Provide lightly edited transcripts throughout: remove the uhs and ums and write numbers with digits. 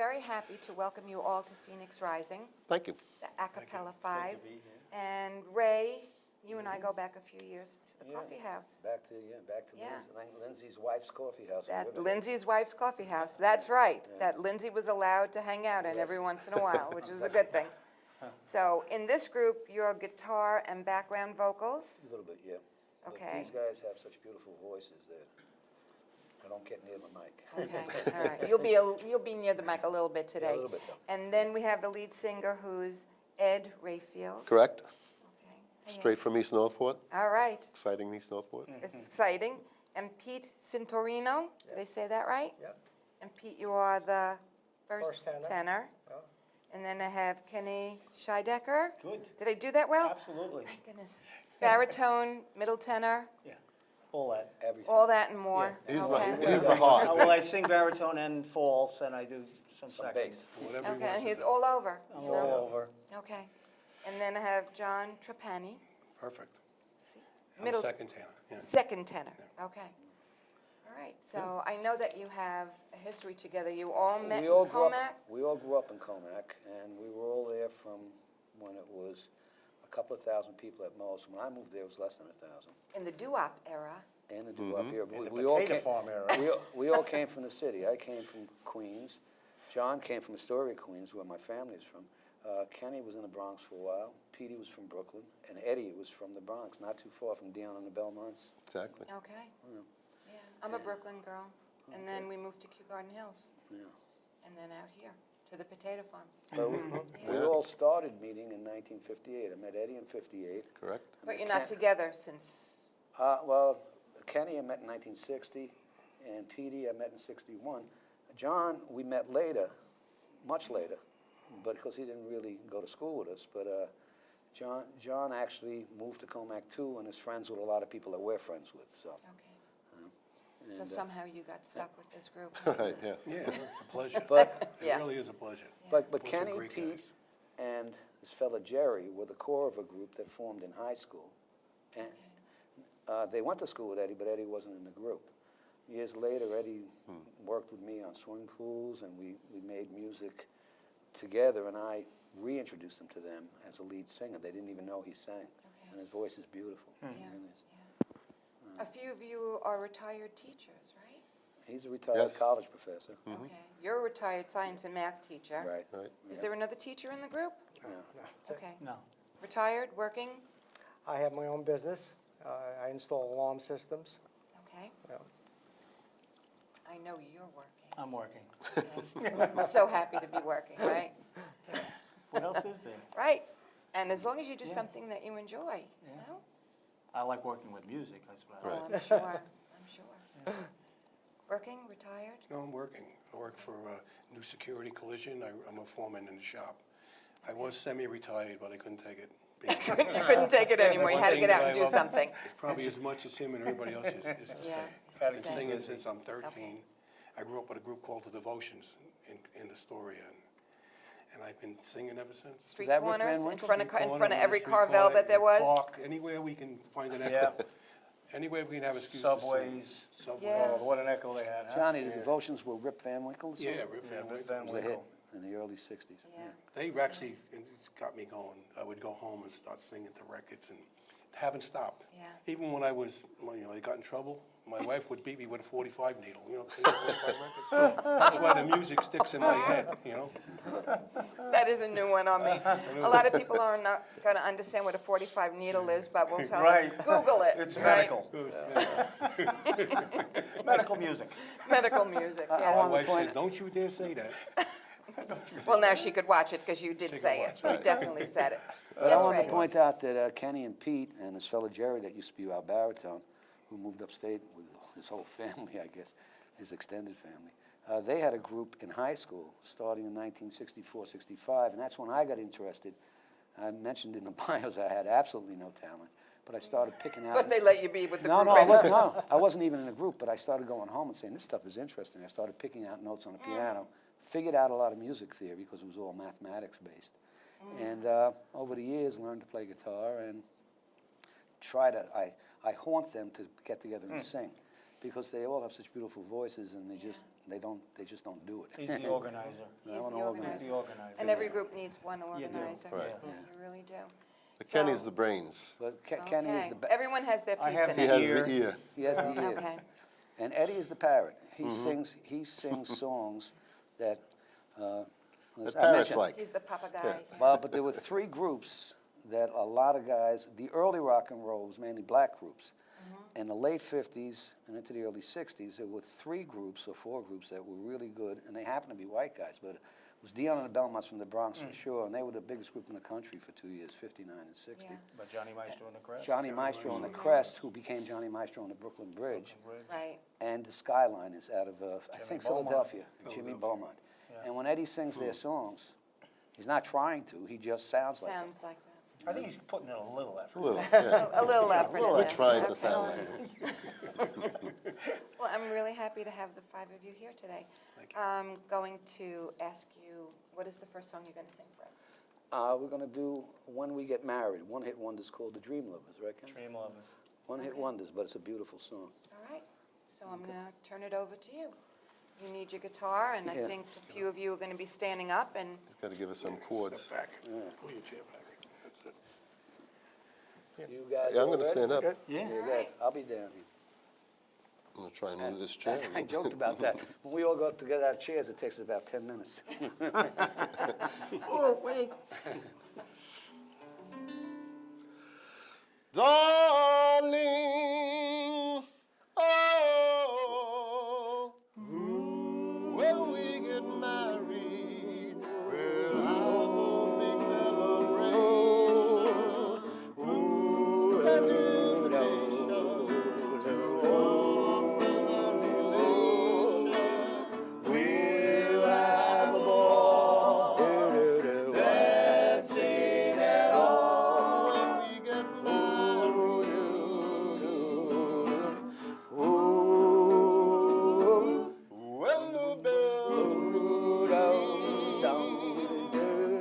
very happy to welcome you all to Phoenix Rising, Thank you. the a cappella five. And Ray, you and I go back a few years to the coffee house. Back to Yeah. Lindsay's wife's coffee house. in That Riverhead. Lindsay's wife's coffee house, that's right. That Lindsay was allowed to hang out in every once in a while, which was a good thing. So in this group, your guitar and background vocals. A little bit, yeah. But Okay. these guys have such beautiful voices that I don't get near the mic. Okay, all right. You'll be near the mic a little bit today. a little bit, though. And then we have the lead singer, who's Ed Rayfield. Correct? Okay. Hey, Straight from East Northport. Ed. All right. Exciting East Northport. Exciting. And Pete Cintorino, did I say that right? Yep. And Pete, you are the first First tenor. tenor. Oh. And then I have Kenny Scheidecker. Good. Did I do that well? Absolutely. Thank goodness. Baritone, middle tenor, Yeah, all that. Everything. all that and more. He's Okay. the heart. Well, I sing baritone and false, and I do some Some seconds. bass. Whatever you Okay, want and to he's do. all over. I'm you know? all over. Okay. And then I have John Trapani, Perfect. I'm middle, second tenor, yeah. second tenor. Okay. All right, so I know that you have a history together. You all met We in all grew Comac? up. We all grew up in Comac, and we were all there from when it was a couple of thousand people at most. When I moved there, it was less than 1,000. In the doo-wop era. And the doo-wop here. And the We all potato came. farm era. We all came from the city. I came from Queens. John came from Astoria, Queens, where my family is from. Kenny was in the Bronx for a while. Petey was from Brooklyn, and Eddie was from the Bronx, not too far from down on the Belmonts. Exactly. Okay. Yeah, I'm a Brooklyn girl. And then we moved to Kew Garden Hills. Yeah. And then out here to the potato farms. But we all started meeting in 1958. I met Eddie in 58. Correct. But you're not together since, Well, Kenny I met in 1960, and Petey I met in 61. John, we met later, much later, but because he didn't really go to school with us. But John actually moved to Comac too, and is friends with a lot of people that we're friends with. So, okay. So and, somehow you got stuck with this group. Right, yes. Yeah, it's a pleasure. but Yeah. It really is a pleasure. but Bunch of Kenny, great Pete, guys. and this fella Jerry were the core of a group that formed in high school, and they went to school with Eddie, but Eddie wasn't in the group. Years later, Eddie worked with me on swimming pools, and we made music together, and I reintroduced him to them as a lead singer. They didn't even know he sang, and his voice is beautiful. It Yeah. really is. A few of you are retired teachers, right? He's a retired Yes. college professor. Okay. You're a retired science and math teacher. Right. Right. Is there another teacher in the group? Okay. No. Retired, working? I have my own business. I install alarm systems. Okay. Yeah. I know you're working. I'm working. Okay. So happy to be working, right? What else is there? Right. And as long as you do Yeah. something that you enjoy, you Yeah. know? I like working with music, that's what I Oh, like. I'm sure, I'm sure. Working, retired? No, I'm working. I work for New Security Collision. I'm a foreman in the shop. I was semi-retired, but I couldn't take it. You couldn't take it anymore, you had to get out and do something. Probably as much as him and everybody else is to Yeah, say. it's to I've been say. singing since I'm 13. I grew up with a group called the Devotions in Astoria, and I've been singing ever since. Street that Rick Van corners, in Winkle? front Street of corner, every street Carvel corner, that there was? Park, anywhere we can find an echo. Anywhere we can have excuse to sing. Subways. Subway. Yeah. Oh, what an echo they had, huh? Johnny, the devotions were Rip Van Winkle? Yeah, Rip Van Rip Winkle. Van It was a hit Winkle. in the early 60s. Yeah. They actually it's got me going. I would go home and start singing to records and haven't stopped. Yeah. Even when I was, I got in trouble, my wife would beat me with a 45 needle, 45 records. That's why the music sticks in my head. That is a new one on me. A lot of people are not going to understand what a 45 needle is, but we'll tell Right. them, Google it. It's right? medical. It was- Medical music. Medical music, My yeah. wife said, "Don't you dare say that." Well, now she could watch it because you did She could say it. watch You definitely said it. But I Yes, want Ray. to point out that Kenny and Pete and this fellow Jerry that used to be our baritone, who moved upstate with his whole family, I guess, his extended family, they had a group in high school starting in 1964, 65, and that's when I got interested. I mentioned in the bios I had absolutely no talent, but I started picking out. But they let you be with the No, group no, anyway. I wasn't even in a group, but I started going home and saying, this stuff is interesting. I started picking out notes on the piano, figured out a lot of music theory because it was all mathematics based. And over the years, learned to play guitar and I haunt them to get together and sing. because they all have such beautiful voices, and they just don't do it. He's the organizer. He's the an He's organizer. the organizer. And every group needs one do. organizer. Right. Yeah, you really do. But Kenny's So- the brains. But Kenny is Okay. the Everyone has their I piece have in He it. has Ear. the ear. he has the ear. Okay. And Eddie is the parrot. He sings songs that. That I parrot's mentioned- like. He's the papa guy. yeah. Well, but there were three groups that a lot of guys, the early rock and roll was mainly black groups. In the late 50s and into the early 60s, there were three groups or four groups that were really good, and they happened to be white guys, but it was Dion and the Belmonts from the Bronx for sure, and they were the biggest group in the country for 2 years, 59 and 60. Yeah. But Johnny Maestro and the Crest. Johnny Maestro and the Crest, who became Johnny Maestro and the Brooklyn Bridge, Right. and the Skyline is out of, I think, Beaumont. Philadelphia, Jimmy Beaumont. And when Eddie sings their songs, he's not trying to, he just sounds like them. Sounds like that. I think he's putting in a little effort. A little, yeah. A little effort in We're there. trying to Okay. sound like it. Well, I'm really happy to have the five of you here today. I'm going to ask you, what is the first song you're going to sing for us? We're gonna do When We Get Married, one-hit wonders called The Dream Lovers, right, Ken? Dream Lovers. One-hit Okay. wonders, but it's a beautiful song. All right, so I'm going to turn it over to you. You need your guitar, and I Yeah. think a few of you are going to be standing up, and He's got to give us some chords. Back. Pull your chair back. That's it. You guys Yeah, I'm all going to ready? stand up. Good. Yeah. Yeah, good. I'll be down here. I'm going to try and move this chair. a I little joked bit. about that. When we all go to get our chairs, it takes about 10 minutes. Oh, wait. Darling, oh, when we get married, we'll have a big celebration. Send invitations to all friends and relations. We'll have a ball, dancing and all when we get married. When the bells ring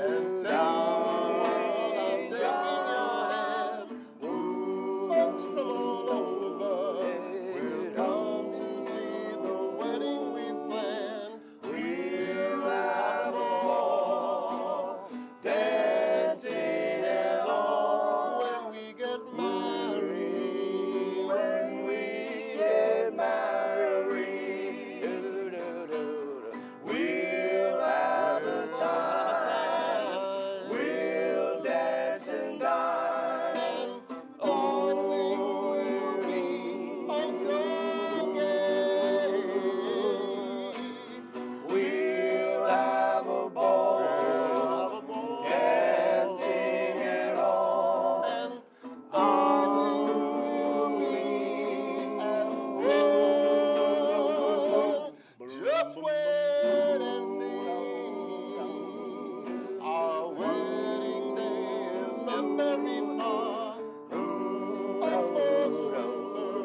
and tell I'm taking your hand, folks from all over will come to see the wedding we've planned. We'll have a ball, dancing and all when we get married. When we get married, we'll have a time. We'll dance and dine. Oh, we'll be so gay. We'll have a ball, dancing and all. And just wait and see. Our wedding day is not very far. Folks whisper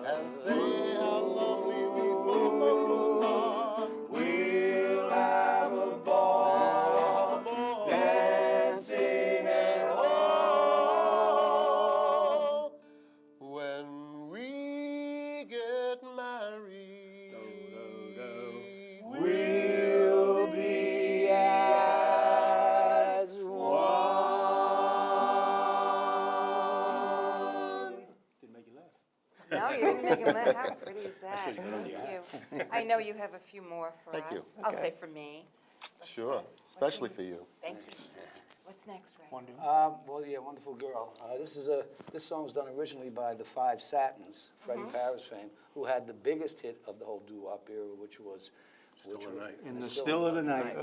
and say how lovely we both are. We'll have a ball, dancing and all when we get married. We'll be as one. Didn't make you laugh. no, you didn't make him laugh. How pretty is that? Thank you. I know you have a few more for Thank you. us. I'll say for me. Sure, especially for you. Thank you. What's next, Ray? One, two. Well, yeah, Wonderful Girl. This song was done originally by the Five Satins, Freddie Paris fame, who had the biggest hit of the whole doo-wop era, which was Still a Night. In It's the still of the night.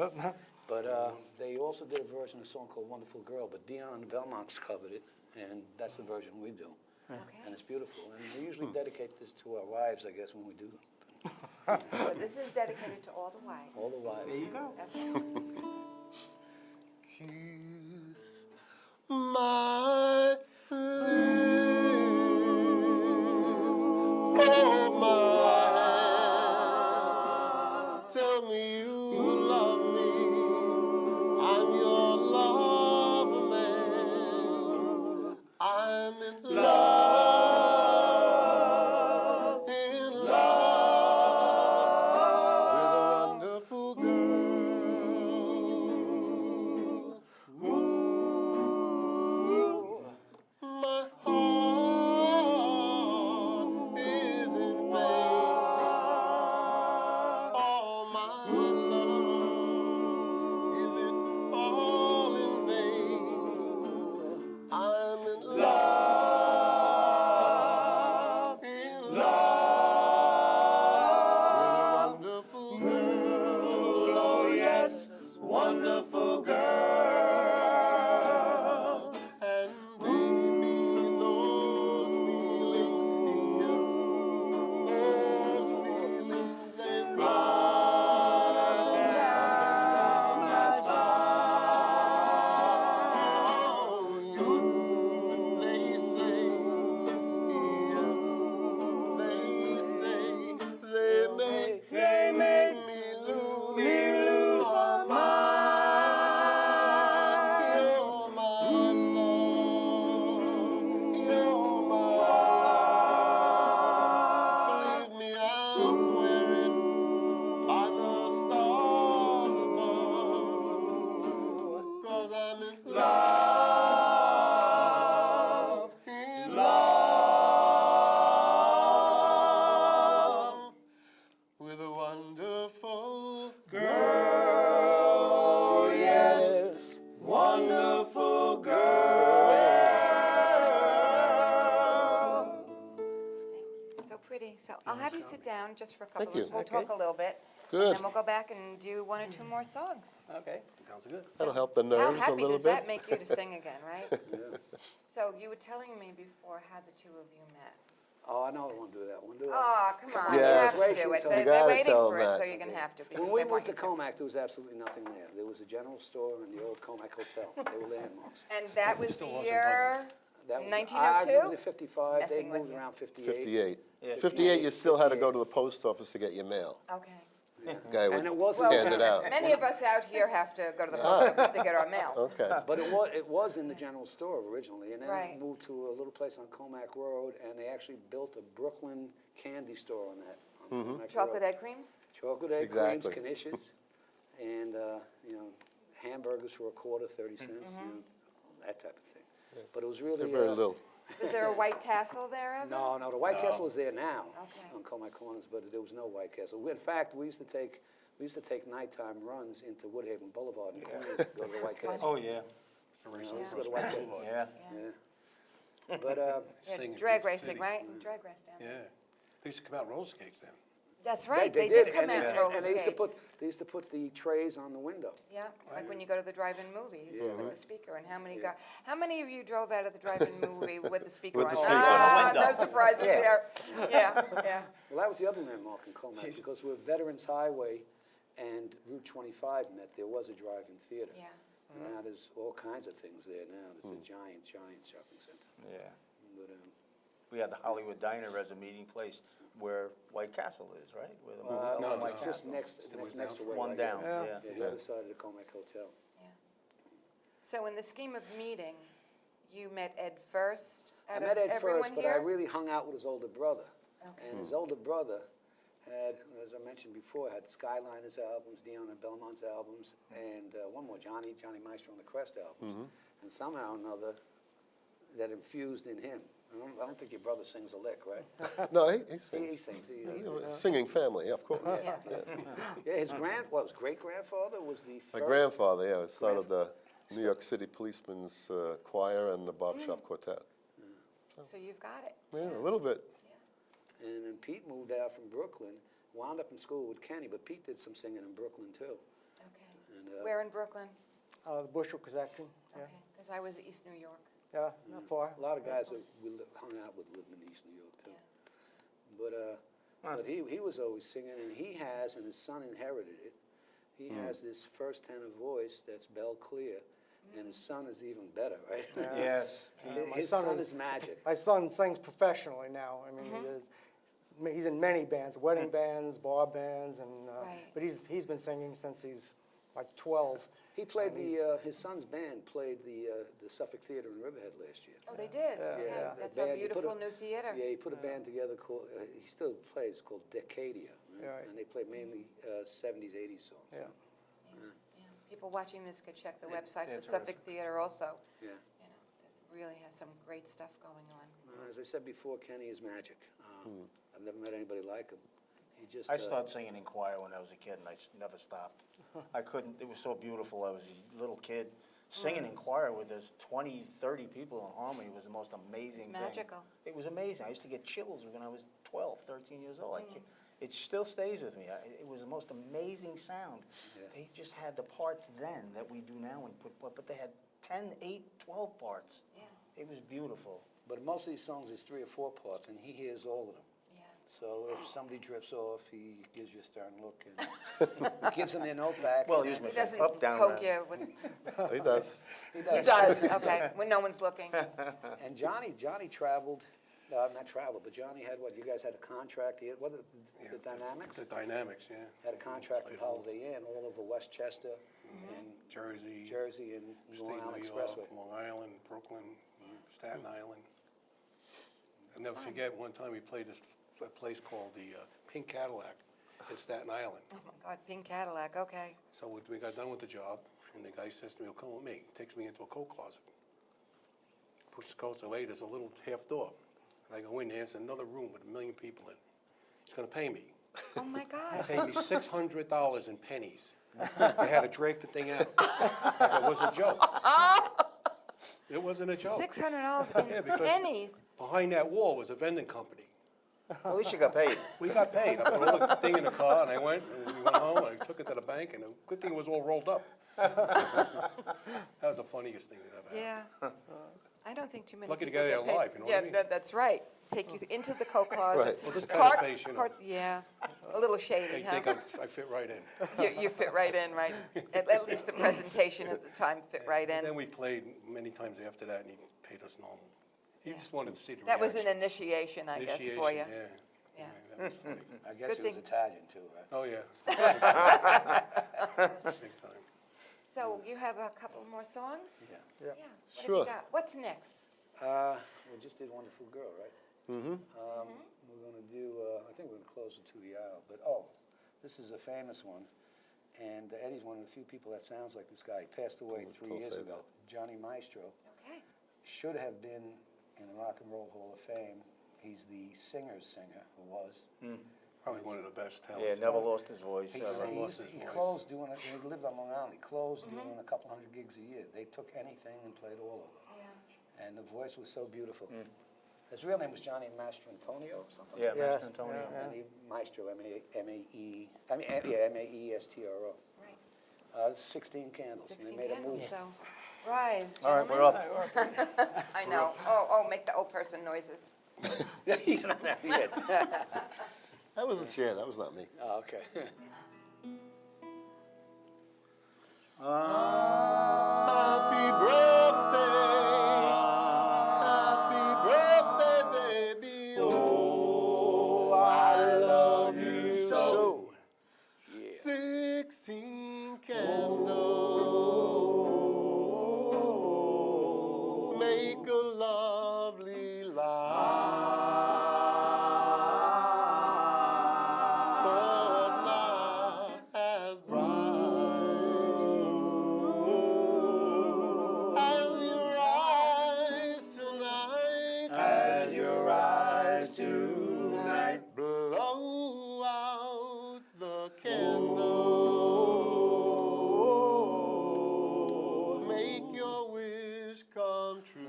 But they also did a version of a song called Wonderful Girl, but Dion and the Belmonts covered it, and that's the version we do. Okay. And it's beautiful. And we usually dedicate this to our wives, I guess, when we do them. So this is dedicated to all the wives. All the wives. There you go. Okay. Kiss my lips, oh my, tell me you love me, I'm your lover man, I'm in love, sit down just for a couple Thank of minutes. you. We'll talk a little bit. Good. And then we'll go back and do one or two more songs. Okay. Sounds good. That'll help the nerves a How happy little does that bit. make you to sing again, right? So you were telling me before how the two of you met. Oh, I know I won't do that one, do I? Oh, come on, you Yes. have to do it. You They're gotta waiting tell for them it, that. so you're gonna have to, because When they we want moved you to to. Comac, there was absolutely nothing there. There was a general store and the old Comac Hotel. They were landmarks. And that was the Still wasn't year, That was- 1902? I was at 55, they Messing with moved you. around 58. 58. Yeah. 58, you still had to go to the post office to get your mail. okay. Guy And it would wasn't. hand it out. Many of us out here have to go to the post office to get our mail. Okay. But it was in the general store originally, and then Right. it moved to a little place on Comac Road, and they actually built a Brooklyn candy store on that. On Comac Chocolate Road. egg creams? Chocolate egg Exactly. creams, knishes, and, you know, hamburgers for a quarter, 30 cents, you know, that type of thing. But it was really. They're very little. Was there a White Castle there ever? No, the White Castle is there now. Okay. On Comac Corners, but there was no White Castle. In fact, we used to take nighttime runs into Woodhaven Boulevard in Queens to go to the White Castle. Oh, yeah. It's the race You know, on let's go Grosse to White Pointe Castle. Boulevard. Yeah. Yeah. But, Yeah, Singing drag Pizza racing, City. right? Drag race down Yeah. there. They used to come out roller skates then. That's right, they did, did come out in roller and they used to skates. they used to put the trays on the window. Yeah, like when you go to the drive-in movie, you put the speaker, and how many of you drove out of the drive-in movie with the speaker on? With the speaker on the Ah, window. no surprises Yeah. here. Yeah, yeah. Well, that was the other landmark in Comac, because where Veterans Highway and Route 25 met, there was a drive-in theater. Yeah. And now there's all kinds of things there now. It's a giant shopping center. Yeah. But, We had the Hollywood Diner as a meeting place where White Castle is, right? Where the movies no, are, White it's just Castle. next to where One I go. down, yeah. Yeah, the other side of the Comac Hotel. Yeah. So in the scheme of meeting, you met Ed first I out met of Ed everyone first, but I here? really hung out with his older brother. Okay. And his older brother had, as I mentioned before, had Skyliners albums, Dion and Belmont's albums, and one more, Johnny Maestro and the Crest albums. And somehow or another, that infused in him. I don't think your brother sings a lick, right? No, he He sings. sings. Singing family, of course. Yeah. Yeah, his great-grandfather was the My first. grandfather, yeah, started the New York City Policemen's Choir and the Barbershop Quartet. So you've got it. Yeah, a little bit. And then Pete moved out from Brooklyn, wound up in school with Kenny, but Pete did some singing in Brooklyn too. Okay. And, Where in Brooklyn? The Bushwick section, yeah. Okay, because I was East New York. Yeah, not far. A lot of guys that we hung out with lived in East New York too. But he was always singing, and he has, and his son inherited it. He has this first tenor voice that's bell clear, and his son is even better, right? Yes. His son is magic. My son sings professionally now. I mean, he's in many bands, wedding bands, bar bands, and, Right. but he's been singing since he's like 12. He played his son's band played the Suffolk Theater in Riverhead last year. Oh, they did? Okay, Yeah, that's the our band, they put beautiful a- new theater. Yeah, he put a band together called, he still plays, called Decadia. Right? Right. And they play mainly 70s, 80s songs. Yeah. Yeah. People watching this could check the website for that's Suffolk Theater also. Yeah. You know, it really has some great stuff going on. As I said before, Kenny is magic. I've never met anybody like him. He just. I started singing in choir when I was a kid, and I never stopped. I couldn't, it was so beautiful. I was a little kid singing in choir with this 20, 30 people in harmony. It was the most amazing thing. magical. It was amazing. I used to get chills when I was 12, 13 years old. It still stays with me. It was the most amazing sound. Yeah. They just had the parts then that we do now, but they had 10, 8, 12 parts. Yeah. It was beautiful. But most of these songs is 3 or 4 parts, and he hears all of them. Yeah. So if somebody drifts off, he gives you a stern look and gives them their note back. Well, and here's then- my He doesn't Up, down, poke down. you with, He does. He he does, okay, when no one's looking. And Johnny traveled, not traveled, but Johnny had what, you guys had a contract, he had, what, the Dynamics? The Dynamics, yeah. Had a contract with Holiday Inn all over Westchester and Jersey, and State Long New Island York, Expressway. Long Island, Brooklyn, Staten Island. I'll never forget, one time we played a place called the Pink Cadillac in Staten Island. Oh my God, pink Cadillac, okay. So we got done with the job, and the guy says to me, "Well, come with me." Takes me into a coat closet. Pushes the coat away, there's a little half door. And I go in there, it's another room with 1 million people in it. He's gonna pay me. Oh my God. Paid me $600 in pennies. I had to drag the thing out. Like it was a joke. It wasn't a joke. $600 Yeah, in because- pennies. Behind that wall was a vending company. At least you got paid. We got paid. I put all the thing in the car, and I went, and we went home, and I took it to the bank, and the good thing it was all rolled up. That was the funniest thing that ever happened. Yeah. I don't think too many Lucky to people get out paid. alive, you know what I mean? Yeah, that's right. Take you into the coat closet. Right. Well, this kind of Park- face, you know. park- Yeah, a little They shady, huh? think I fit right in. You fit right in, right? At least the presentation at the time fit right And then in. we played many times after that, and he paid us normal. He just wanted to see the reaction. That was an initiation, I guess, for you. Initiation, Yeah. That was funny. I guess Good he thing- was Italian too, right? Oh, yeah. Big time. So you have a couple more songs? Yeah. Yeah. What have Sure. you got? What's next? We just did Wonderful Girl, right? Mm-hmm. We're gonna do, I think we're gonna close it To the Aisle, but, this is a famous one. And Eddie's one of the few people that sounds like this guy. He passed away Don't 3 years say ago. Johnny Maestro. Okay. Should have been in the Rock and Roll Hall of Fame. He's the singer's singer, who was. Probably one of the best talents. Yeah, never lost his voice. He ever. lost his he voice. closed doing it, he lived on Long Island, he closed doing a couple hundred gigs a year. They took anything and played all of it. Yeah. And the voice was so beautiful. His real name was Johnny Mastrantonio or something? Yeah, Yes, Master Antonio. yeah. And he, Maestro, M-A-E-S-T-R-O. Right. 16 Candles. and they 16 made a candles, movie. so rise, All right, gentlemen. we're up. I know. Oh, make the old person noises. He's not there yet. That was a chair, that was not me. Oh, okay. Happy birthday, baby. Oh, I love you so. 16 candles make a lovely light, but not as bright as your eyes tonight. As your eyes tonight blow out the candle, make your wish come true.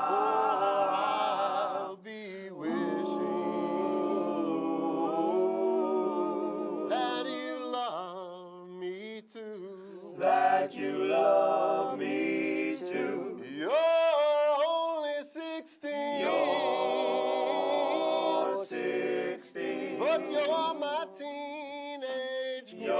For I'll be wishing that you love me too. That you love me too. You're only 16. You're 16. But you're my teenage queen. You're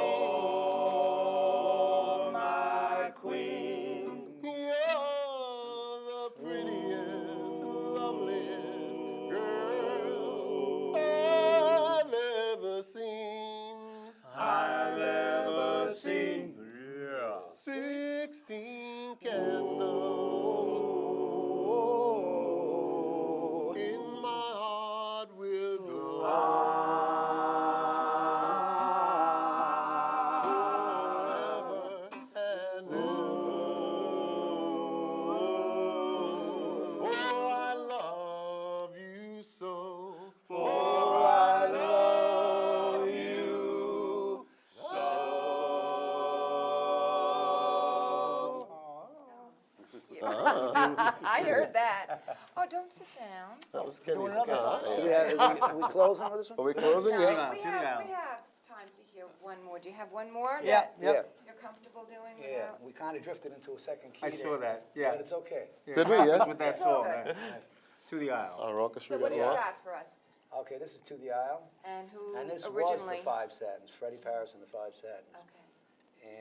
my queen. You're the prettiest, loveliest girl I've ever seen. I've ever seen. 16 candles in my heart will glow forever and ever. For I love you so. For I love you I heard that. Oh, don't sit down. That was Kenny's another song. We closing with this one? Are we closing? No, Yeah. we have time to hear one more. Do you have one more? Yeah, that Yeah. You're comfortable doing Yeah, without? we kind of drifted into a second key I there, saw that, yeah. But it's okay. Did we, yeah? With that It's all song, good. To the Aisle. Our orchestra So what got do you lost. got for us? Okay, this is To the Aisle. And who And this was originally? the Five Satins, Freddie Paris and the Five Satins. Okay. And